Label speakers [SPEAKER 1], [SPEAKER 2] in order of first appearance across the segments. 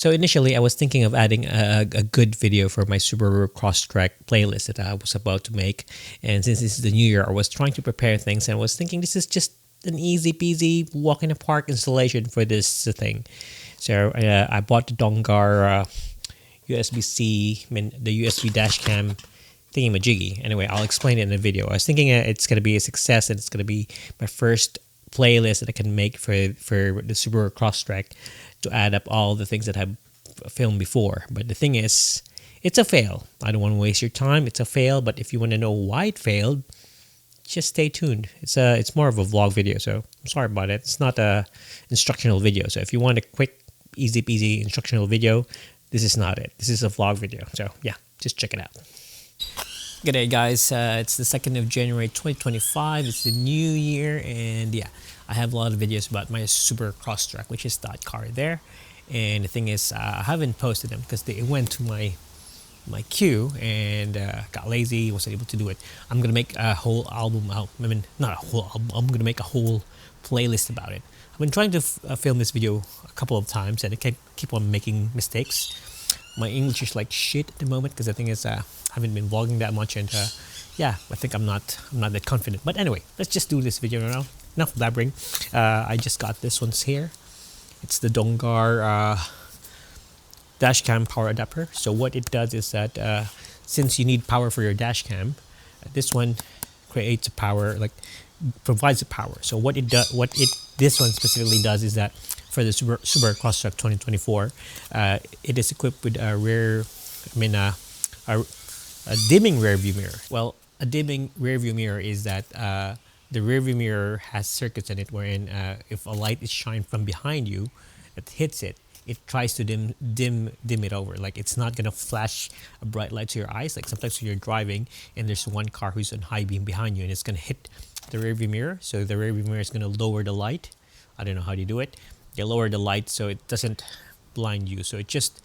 [SPEAKER 1] So initially, I was thinking of adding a good video for my Subaru Crosstrek playlist that I was about to make. And since this is the new year, I was trying to prepare things and I was thinking this is just an easy peasy walk in the park installation for this thing. So I bought the dongar USB-C, the USB dashcam thingy-majiggy. Anyway, I'll explain it in the video. I was thinking it's going to be a success and it's going to be my first playlist that I can make for the Subaru Crosstrek to add up all the things that I've filmed before. But the thing is, it's a fail. I don't want to waste your time. It's a fail, but if you want to know why it failed, just stay tuned. It's more of a vlog video, so I'm sorry about it. It's not a instructional video. So if you want a quick, easy peasy instructional video, this is not it. This is a vlog video. So yeah, just check it out. G'day guys, it's the 2nd of January 2025. It's the new year, and yeah, I have a lot of videos about my Subaru Crosstrek, which is that car there. And the thing is, I haven't posted them because they went to my queue and got lazy, wasn't able to do it. I'm gonna make a whole album out. I mean, not a whole album. I'm gonna make a whole playlist about it. I've been trying to film this video a couple of times, and I keep on making mistakes. My English is like shit at the moment because the thing is, I haven't been vlogging that much, and yeah, I think I'm not that confident. But anyway, let's just do this video now. Enough blabbering. I just got this one's here. It's the dongar dashcam power adapter. So what it does is that since you need power for your dashcam, this one creates a power, like provides a power. So this one specifically does is that for the Subaru Crosstrek 2024, it is equipped with a dimming rear view mirror. Well, a dimming rear view mirror is that the rear view mirror has circuits in it wherein if a light is shined from behind you, it hits it. It tries to dim it over. Like it's not gonna flash a bright light to your eyes. Like sometimes when you're driving and there's one car who's on high beam behind you and it's gonna hit the rear view mirror. So the rear view mirror is gonna lower the light. I don't know how to do it. They lower the light so it doesn't blind you. So it just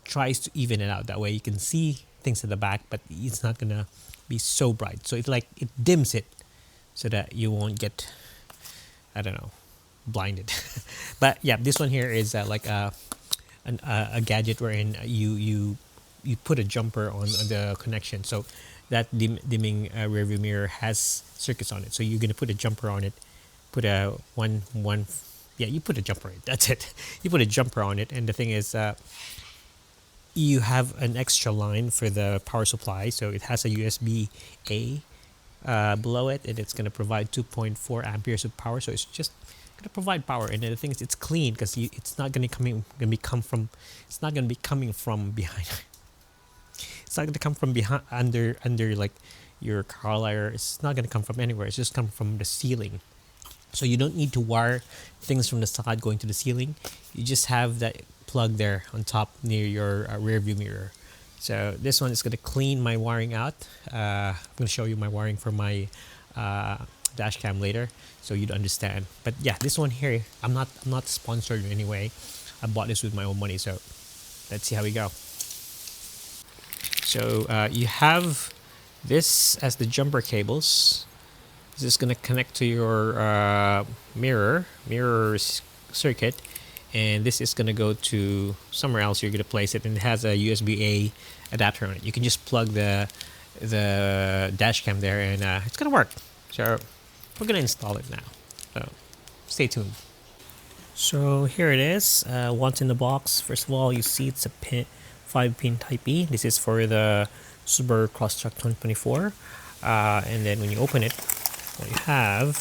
[SPEAKER 1] tries to even it out. That way you can see things at the back, but it's not gonna be so bright. So it dims it so that you won't get, I don't know, blinded. But yeah, this one here is like a gadget wherein you put a jumper on the connection. So that dimming rear view mirror has circuits on it. So you're gonna put a jumper on it. Put a you put a jumper on it. That's it. You put a jumper on it, and the thing is, you have an extra line for the power supply. So it has a USB-A below it, and it's gonna provide 2.4 amperes of power. So it's just gonna provide power, and the thing is, it's clean because it's not gonna be coming from behind. It's not gonna come from behind under like your car lighter. It's not gonna come from anywhere. It's just come from the ceiling. So you don't need to wire things from the side going to the ceiling. You just have that plug there on top near your rear view mirror. So this one is going to clean my wiring out. I'm going to show you my wiring for my dash cam later so you'd understand. But yeah, this one here, I'm not sponsored in any way. I bought this with my own money, so let's see how we go. So you have this as the jumper cables. This is going to connect to your mirror circuit, and this is going to go to somewhere else. You're going to place it, and it has a USB-A adapter on it. You can just plug the dash cam there, and it's going to work. So we're going to install it now. So stay tuned. So here it is. Once in the box, first of all, you see it's a 5-pin Type E. This is for the Subaru Crosstrek 2024. And then when you open it, what you have,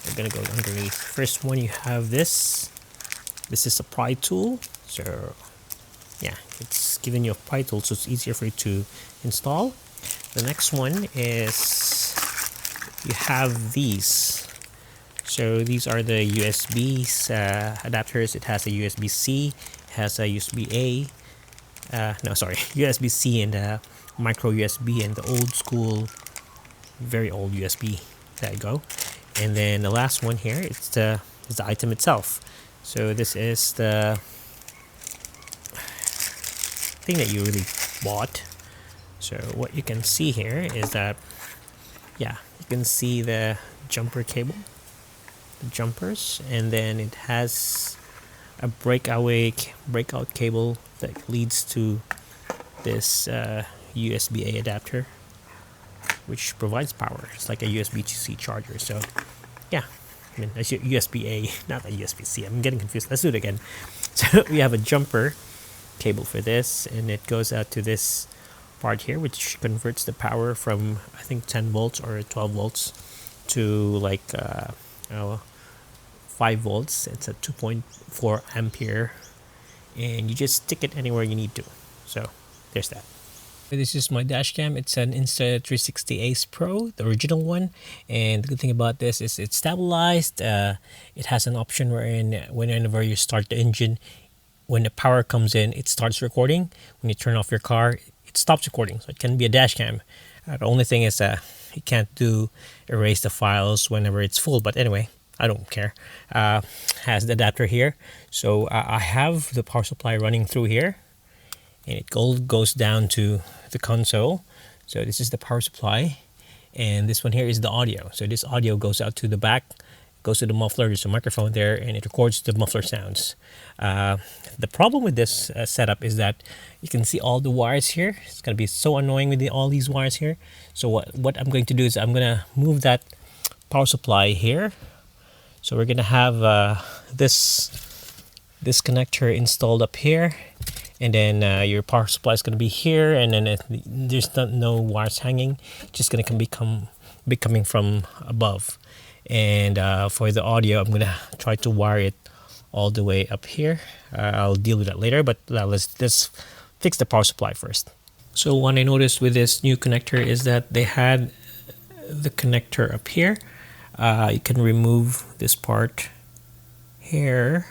[SPEAKER 1] we're gonna go underneath. First one, you have this. This is a pry tool. So yeah, it's giving you a pry tool, so it's easier for you to install. The next one is you have these. So these are the USB adapters. It has a USB-C, it has a USB-A. USB-C and micro USB and the old school, very old USB. There you go. And then the last one here is the item itself. So this is the thing that you really bought. So what you can see here is that, yeah, you can see the jumper cable, the jumpers, and then it has a breakout cable that leads to this USB-A adapter, which provides power. It's like a USB-C charger. So yeah, I mean, that's USB-A, not a USB-C. I'm getting confused. Let's do it again. So we have a jumper cable for this, and it goes out to this part here, which converts the power from, I think, 10 volts or 12 volts to like 5 volts. It's a 2.4 ampere, and you just stick it anywhere you need to. So there's that. This is my dash cam. It's an Insta360 Ace Pro, the original one. And the good thing about this is it's stabilized. It has an option wherein whenever you start the engine, when the power comes in, it starts recording. When you turn off your car, it stops recording. So it can be a dash cam. The only thing is you can't erase the files whenever it's full. But anyway, I don't care. Has the adapter here. So I have the power supply running through here, and it goes down to the console. So this is the power supply, and this one here is the audio. So this audio goes out to the back, goes to the muffler. There's a microphone there, and it records the muffler sounds. The problem with this setup is that you can see all the wires here. It's going to be so annoying with all these wires here. So what I'm going to do is I'm going to move that power supply here. So we're going to have this connector installed up here, and then your power supply is going to be here, and then there's no wires hanging. It's just going to be coming from above. And for the audio, I'm going to try to wire it all the way up here. I'll deal with that later, but let's fix the power supply first. So what I noticed with this new connector is that they had the connector up here. You can remove this part here.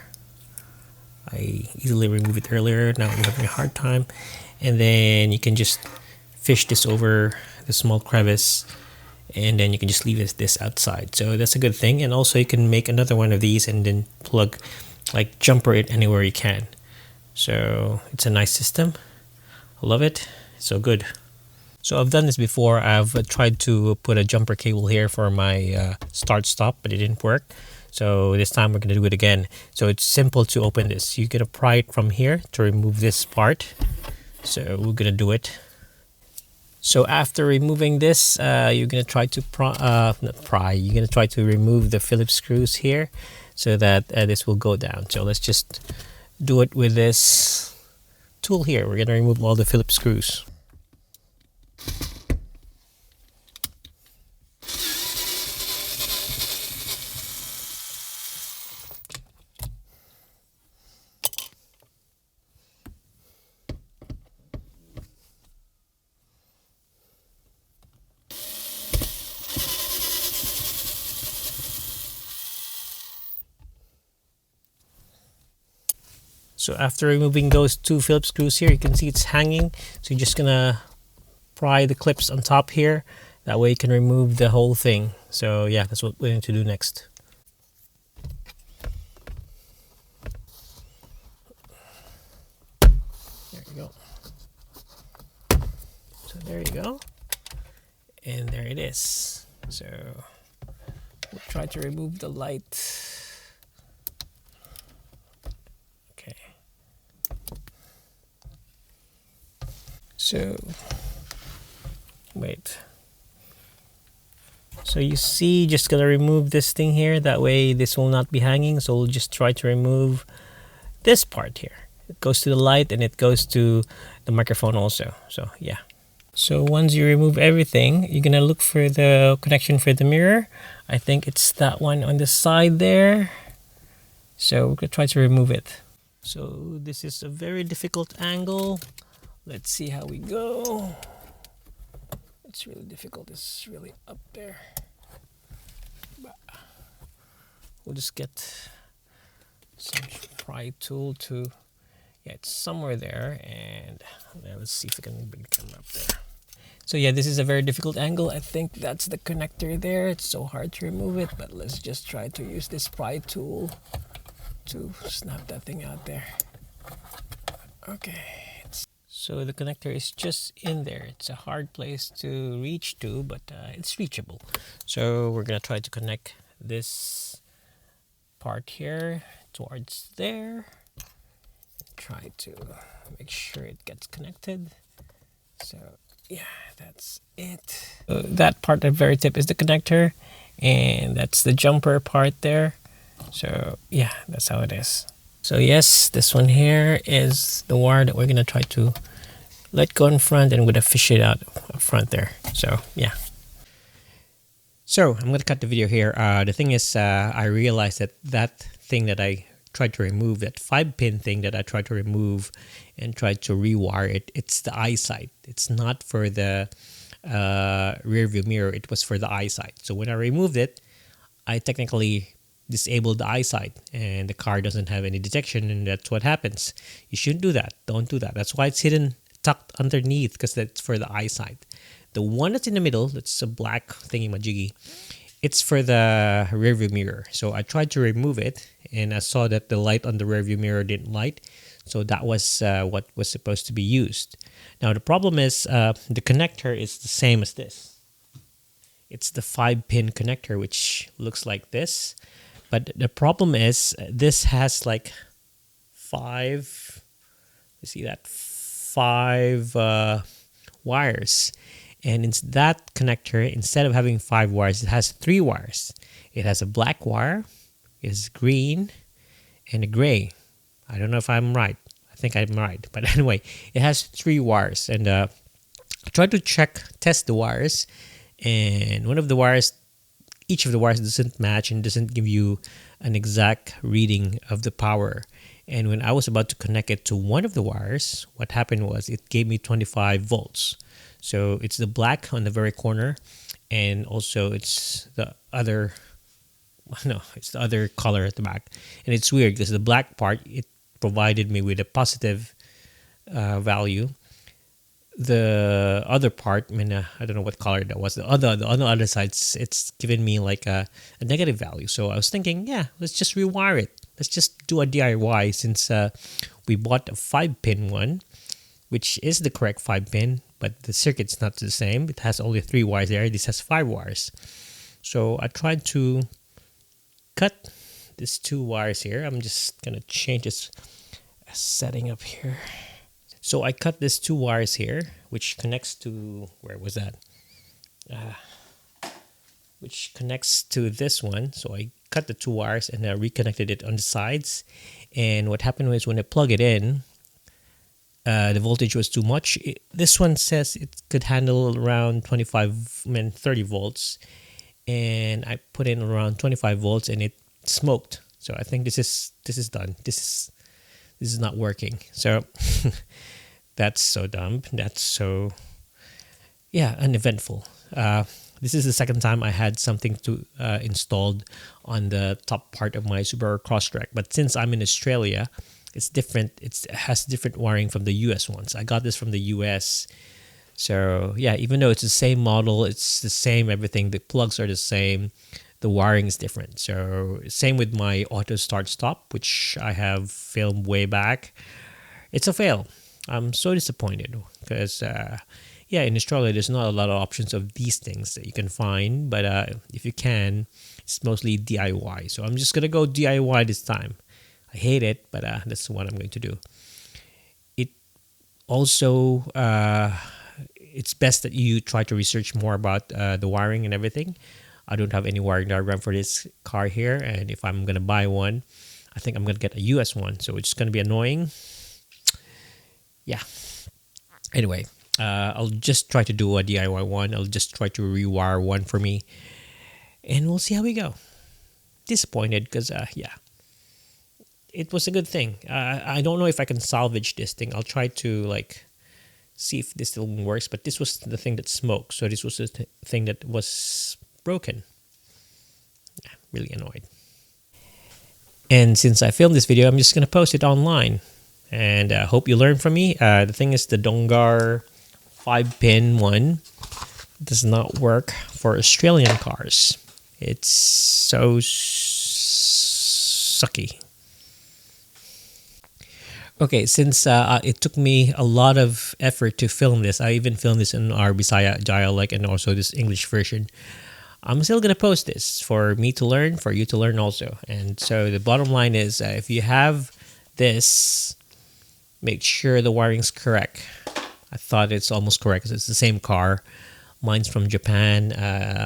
[SPEAKER 1] I easily removed it earlier. Now I'm having a hard time. And then you can just fish this over the small crevice, and then you can just leave this outside. So that's a good thing. And also you can make another one of these and then jumper it anywhere you can. So it's a nice system. I love it. It's so good. So I've done this before. I've tried to put a jumper cable here for my start stop, but it didn't work. So this time we're going to do it again. So it's simple to open this. You're going to pry it from here to remove this part. So we're going to do it. So after removing this, you're going to try to You're going to try to remove the Phillips screws here, so that this will go down. So let's just do it with this tool here. We're going to remove all the Phillips screws. So after removing those two Phillips screws here, you can see it's hanging. So you're just gonna pry the clips on top here. That way you can remove the whole thing. So yeah, that's what we're going to do next. There you go. So there you go. And there it is. So we'll try to remove the light. Okay. So wait. So you see, just gonna remove this thing here. That way this will not be hanging. So we'll just try to remove this part here. It goes to the light and it goes to the microphone also. So yeah. So once you remove everything, you're gonna look for the connection for the mirror. I think it's that one on the side there. So we're gonna try to remove it. So this is a very difficult angle. Let's see how we go. It's really difficult. It's really up there. But we'll just get some pry tool to, yeah, it's somewhere there. And let's see if we can bring the camera up there. So yeah, this is a very difficult angle. I think that's the connector there. It's so hard to remove it, but let's just try to use this pry tool to snap that thing out there. Okay. So the connector is just in there. It's a hard place to reach to, but it's reachable. So we're gonna try to connect this part here towards there. try to make sure it gets connected. So yeah, that's it. That part, the very tip, is the connector, and that's the jumper part there. So yeah, that's how it is. So yes, this one here is the wire that we're gonna try to let go in front, and we're gonna fish it out up front there. So yeah. So I'm gonna cut the video here. The thing is, I realized that thing that I tried to remove, that 5-pin thing that I tried to remove and tried to rewire it, it's the eyesight. It's not for the rear view mirror. It was for the eyesight. So when I removed it, I technically disabled the eyesight, and the car doesn't have any detection, and that's what happens. You shouldn't do that. Don't do that. That's why it's hidden, tucked underneath, because that's for the eyesight. The one that's in the middle, that's a black thingy majiggy, it's for the rearview mirror. So I tried to remove it, and I saw that the light on the rearview mirror didn't light. So that was what was supposed to be used. Now the problem is the connector is the same as this. It's the 5-pin connector, which looks like this. But the problem is this has like 5, you see that, 5 wires. And in that connector, instead of having 5 wires, it has 3 wires. It has a black wire, it is green, and a gray. I don't know if I'm right. I think I'm right. But anyway, it has 3 wires. And I tried to test the wires. And one of the wires, each of the wires doesn't match and doesn't give you an exact reading of the power. And when I was about to connect it to one of the wires, what happened was it gave me 25 volts. So it's the black on the very corner, and also it's the other, no, it's the other color at the back. And it's weird because the black part, it provided me with a positive value. The other part, I mean, I don't know what color that was. On the other side, it's given me like a negative value. So I was thinking, yeah, let's just rewire it. Let's just do a DIY, since we bought a 5-pin one, which is the correct 5-pin, but the circuit's not the same. It has only 3 wires there. This has 5 wires. So I tried to cut these 2 wires here. I'm just gonna change this setting up here. So I cut these 2 wires here, which connects to, where was that? Which connects to this one. So I cut the 2 wires and I reconnected it on the sides. And what happened was when I plug it in, the voltage was too much. This one says it could handle around 30 volts. And I put in around 25 volts and it smoked. So I think this is done. This is not working. So that's so dumb. That's so, yeah, uneventful. This is the second time I had something to installed on the top part of my Subaru Crosstrek. But since I'm in Australia, it's different. It has different wiring from the US ones. I got this from the US. So yeah, even though it's the same model, it's the same everything. The plugs are the same. The wiring is different. So same with my auto start stop, which I have filmed way back. It's a fail. I'm so disappointed because yeah, in Australia there's not a lot of options of these things that you can find, but if you can, it's mostly DIY. So I'm just gonna go DIY this time. I hate it, but that's what I'm going to do. It also it's best that you try to research more about the wiring and everything. I don't have any wiring diagram for this car here, and if I'm gonna buy one, I think I'm gonna get a US one, so it's gonna be annoying. Yeah. Anyway, I'll just try to do a DIY one. I'll just try to rewire one for me, and we'll see how we go. Disappointed because yeah, it was a good thing. I don't know if I can salvage this thing. I'll try to like see if this still works, but this was the thing that smoked, so this was the thing that was broken. Yeah, really annoyed. And since I filmed this video, I'm just gonna post it online, and I hope you learn from me. The thing is, the dongar 5-pin one does not work for Australian cars. It's so sucky. Okay, since it took me a lot of effort to film this, I even filmed this in our Bisaya dialect and also this English version. I'm still going to post this for me to learn, for you to learn also. And so the bottom line is, if you have this Make sure the wiring's correct. I thought it's almost correct because it's the same car. Mine's from Japan.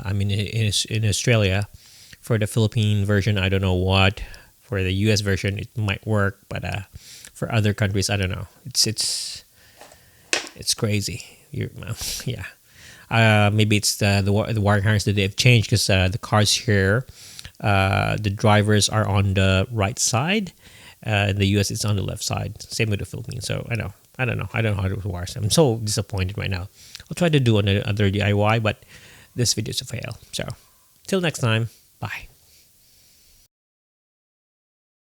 [SPEAKER 1] I'm in Australia. For the Philippine version, I don't know what. For the US version, it might work, but for other countries, I don't know. It's crazy. Yeah. Maybe it's the wiring harness that they've changed because the cars here, the drivers are on the right side. In the US, it's on the left side. Same with the Philippines. So I don't know. I don't know how to wire. I'm so disappointed right now. I'll try to do another DIY, but this video is a fail. So till next time, bye.